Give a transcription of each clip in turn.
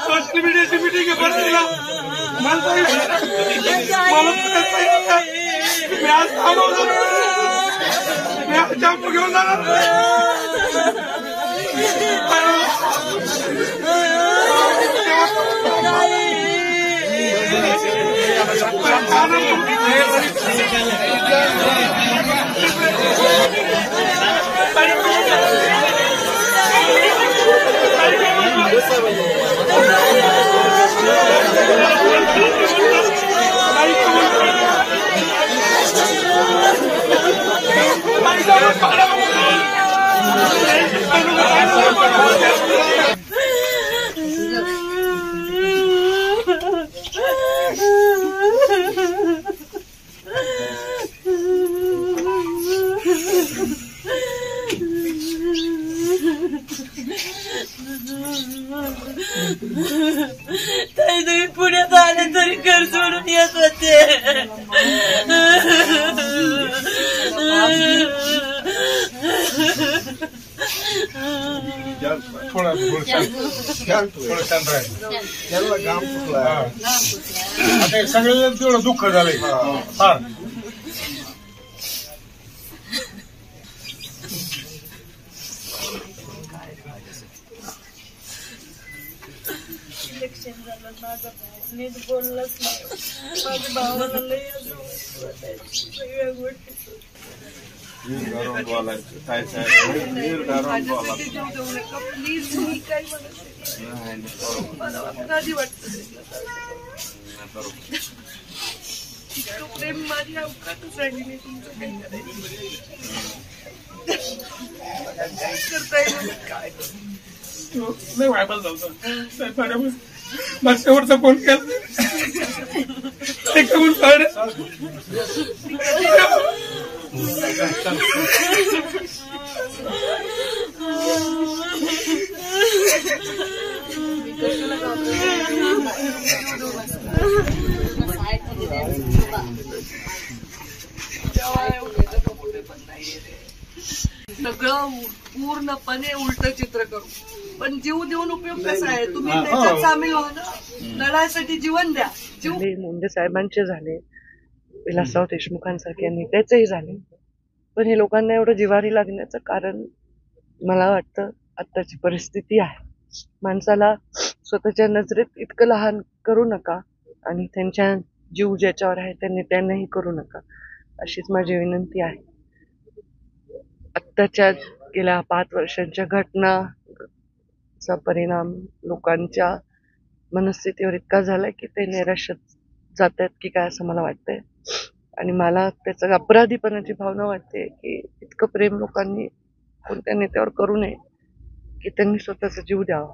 Social मीडियाची meeting आहे बसलेला मला मी आज थांबवलं मी आज चांपू घेऊन जाणार तुम्ही पुण्यात आले तरी घर सोडून येत होते. सगळं तेवढं दुःख झालंय फार. इलेक्शन झालं माझा भाऊ नीट बोललाच नाही. माझ्या भावाला लय सगळ्या गोष्टी प्लीज मी काय म्हणत मला अपराधी वाटत प्रेम माझी अवकातच राहिली नाही. तुमचं काही करायचं करता येईल काय नाही व्हायबल झालं मग शेवटचा फोन केला सगळं पूर्णपणे उलट चित्र करू. पण जीव देऊन उपयोग कसा आहे. तुम्ही त्याच्यात सामील व्हा ना. लढाईसाठी जीवन द्या. मुंडे साहेबांचे झाले, विलासराव देशमुखांसारखे नेत्याचेही झाले, पण हे लोकांना एवढं जिव्हारी लागण्याचं कारण मला वाटतं आत्ताची परिस्थिती आहे. माणसाला स्वतःच्या नजरेत इतकं लहान करू नका आणि त्यांच्या जीव ज्याच्यावर आहे त्या नेत्यांनाही करू नका, अशीच माझी विनंती आहे. आत्ताच्या गेल्या 5 वर्षांच्या घटनाचा परिणाम लोकांच्या मनस्थितीवर इतका झालाय की ते नैराश्यात जात आहेत की काय असं मला वाटतंय. आणि मला त्याचं अपराधीपणाची भावना वाटते की इतकं प्रेम लोकांनी कोणत्या नेत्यावर करू नये की त्यांनी स्वतःचा जीव द्यावा.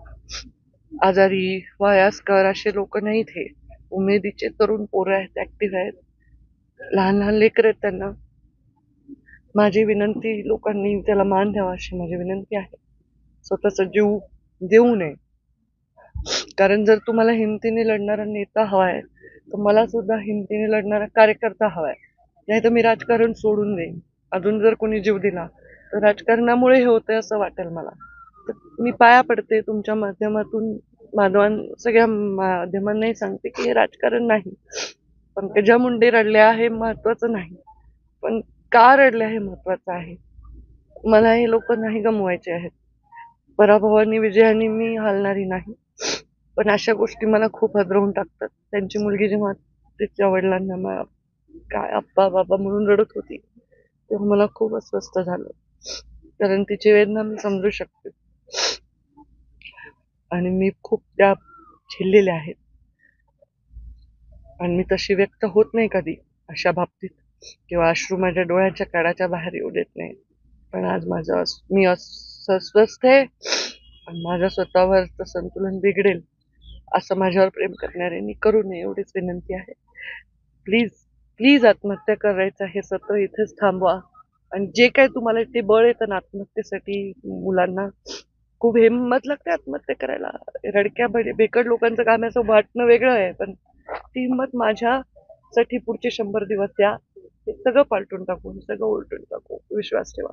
आजारी वयस्कर असे लोक नाहीत, हे उमेदीचे तरुण पोरं आहेत, ऍक्टिव्ह आहेत, लहान लहान लेकर आहेत. त्यांना माझी विनंती, लोकांनी त्याला मान द्यावा अशी माझी विनंती आहे. स्वतःचा जीव देऊ नये. कारण जर तुम्हाला हिमतीने लढणारा नेता हवाय तर मला सुद्धा हिमतीने लढणारा कार्यकर्ता हवाय. नाही तर मी राजकारण सोडून देईन. अजून जर कोणी जीव दिला तर राजकारणामुळे हे होतंय असं वाटेल मला. तर मी पाया पडते तुमच्या माध्यमातून, सगळ्या माध्यमांनाही सांगते की हे राजकारण नाही. पंकजा मुंडे रडल्या हे महत्वाचं नाही, पण का रडल्या हे महत्वाचं आहे. मला हे लोक नाही गमवायचे आहेत. पराभवानी विजयाने मी हालणारी नाही, पण अशा गोष्टी मला खूप हादरवून टाकतात. त्यांची मुलगी जेव्हा तिच्या वडिलांना काय आप्पा बाबा म्हणून रडत होती तेव्हा मला खूप अस्वस्थ झालं. कारण तिची वेदना मी समजू शकते आणि मी खूप त्या झेललेल्या आहेत आणि मी तशी व्यक्त होत नाही कधी अशा बाबतीत, किंवा अश्रू माझ्या डोळ्याच्या कडाच्या बाहेर येऊ देत नाही. पण आज मी अस्वस्थ आहे आणि माझ्या स्वतःवरचं संतुलन बिघडेल असं माझ्यावर प्रेम करणाऱ्यांनी करू नये एवढीच विनंती आहे. प्लीज प्लीज आत्महत्या करायचं हे सत्र इथेच थांबवा. आणि जे काही तुम्हाला ते बळ येतं ना आत्महत्येसाठी, मुलांना खूप हिंमत लागते आत्महत्या करायला. रडक्या बेकड लोकांचं काम असं वाटणं वेगळं आहे, पण ती हिंमत माझ्यासाठी पुढचे 100 दिवस द्या. हे सगळं पालटून टाकू, हे सगळं उलटून टाकू, विश्वास ठेवा.